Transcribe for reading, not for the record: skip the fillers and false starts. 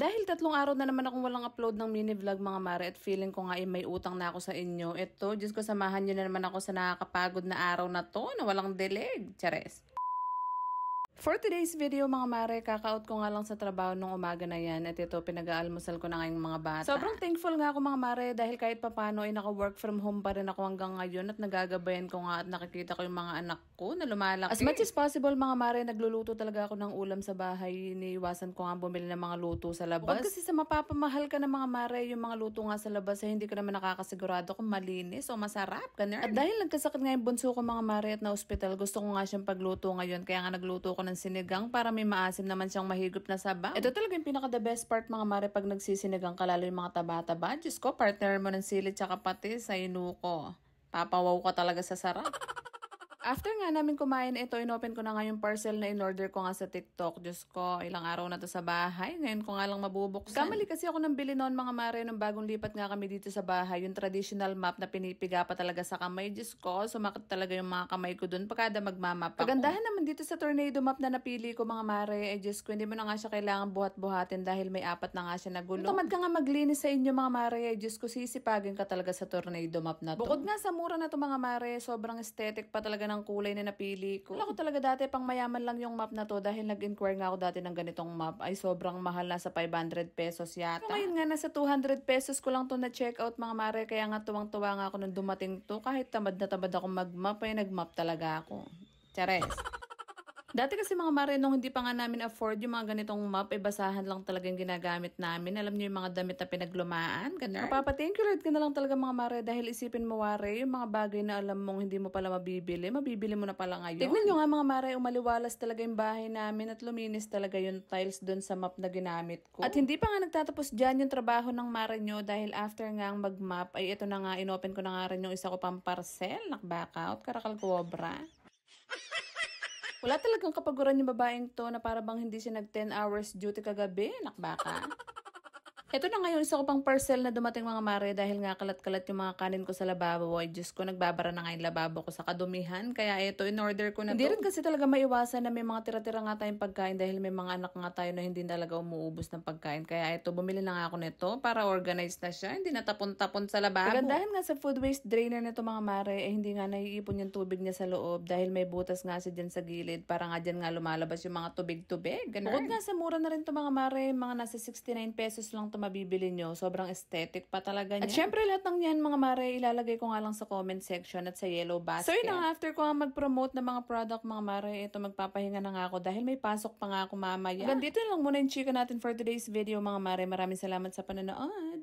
Dahil 3 araw na naman akong walang upload ng mini vlog mga mare at feeling ko nga may utang na ako sa inyo. Ito, Diyos ko, samahan nyo na naman ako sa nakakapagod na araw na to na walang dilig. Chares. For today's video mga mare, kaka-out ko nga lang sa trabaho nung umaga na yan at ito pinag-aalmusal ko na ngayong mga bata. Sobrang thankful nga ako mga mare dahil kahit papano ay naka-work from home pa rin ako hanggang ngayon at nagagabayan ko nga at nakikita ko yung mga anak ko na lumalaki. As much as possible mga mare, nagluluto talaga ako ng ulam sa bahay. Iniiwasan ko nga bumili ng mga luto sa labas. Kasi sa mapapamahal ka ng mga mare, yung mga luto nga sa labas ay hindi ko naman nakakasigurado kung malinis o masarap. Ganun. At dahil nagkasakit nga yung bunso ko mga mare at na-hospital, gusto ko nga siyang pagluto ngayon. Kaya nga nagluto ko ng sinigang para may maasim naman siyang mahigop na sabaw. Ito talaga yung pinaka the best part mga mare pag nagsisinigang ka, lalo yung mga taba-taba. Diyos ko, partner mo ng sili tsaka patis sa inuko. Papawaw ka talaga sa sarap. After nga namin kumain ito, inopen ko na nga yung parcel na in-order ko nga sa TikTok. Diyos ko, ilang araw na to sa bahay. Ngayon ko nga lang mabubuksan. Kamali kasi ako nang bili noon mga mare nung bagong lipat nga kami dito sa bahay. Yung traditional map na pinipiga pa talaga sa kamay. Diyos ko, sumakit talaga yung mga kamay ko dun pagkada magmamap ako. Pagandahan naman dito sa tornado map na napili ko mga mare. Diyos ko, hindi mo na nga siya kailangan buhat-buhatin dahil may 4 na nga siya na gulong. Tamad ka nga maglinis sa inyo mga mare. Diyos ko, sisipagin ka talaga sa tornado map na to. Bukod nga sa mura na to mga mare, sobrang aesthetic pa talaga ng kulay na napili ko. Wala ko talaga dati pang mayaman lang yung map na to dahil nag-inquire nga ako dati ng ganitong map ay sobrang mahal na sa 500 pesos yata. So, ngayon nga nasa 200 pesos ko lang to na check out mga mare, kaya nga tuwang-tuwa nga ako nung dumating to. Kahit tamad na tamad ako mag-map ay nag-map talaga ako. Chares. Dati kasi mga mare, nung hindi pa nga namin afford yung mga ganitong map, basahan lang talagang ginagamit namin. Alam niyo yung mga damit na pinaglumaan, ganun. Thank you Lord ka na lang talaga mga mare dahil isipin mo ware, yung mga bagay na alam mong hindi mo pala mabibili mo na pala ngayon. Tignan nyo nga mga mare, umaliwalas talaga yung bahay namin at luminis talaga yung tiles doon sa map na ginamit ko. At hindi pa nga nagtatapos dyan yung trabaho ng mare nyo dahil after nga mag-map, ay ito na nga, inopen ko na nga rin yung isa ko pang parcel, nakback out, karakal cobra. Wala talagang kapaguran yung babaeng to na para bang hindi siya nag 10 hours duty kagabi, nakbaka. Ito na ngayon isa ko pang parcel na dumating mga mare dahil nga kalat-kalat yung mga kanin ko sa lababo. Ay Diyos ko, nagbabara na nga yung lababo ko sa kadumihan. Kaya ito, in-order ko na to. Hindi rin kasi talaga maiwasan na may mga tira-tira nga tayong pagkain dahil may mga anak nga tayo na hindi talaga umuubos ng pagkain. Kaya ito, bumili na nga ako nito para organized na siya. Hindi na tapon-tapon sa lababo. Kagandahan nga sa food waste drainer nito mga mare, hindi nga naiipon yung tubig niya sa loob dahil may butas nga siya dyan sa gilid para nga dyan nga lumalabas yung mga tubig-tubig. Bukod nga sa mura na rin to mga mare, mga nasa 69 pesos lang to mabibili nyo. Sobrang aesthetic pa talaga niya. At syempre lahat ng yan mga mare, ilalagay ko nga lang sa comment section at sa yellow basket. So yun na, after ko nga mag-promote ng mga product mga mare, ito magpapahinga na nga ako dahil may pasok pa nga ako mamaya. Ganito lang muna yung chika natin for today's video mga mare. Maraming salamat sa panonood.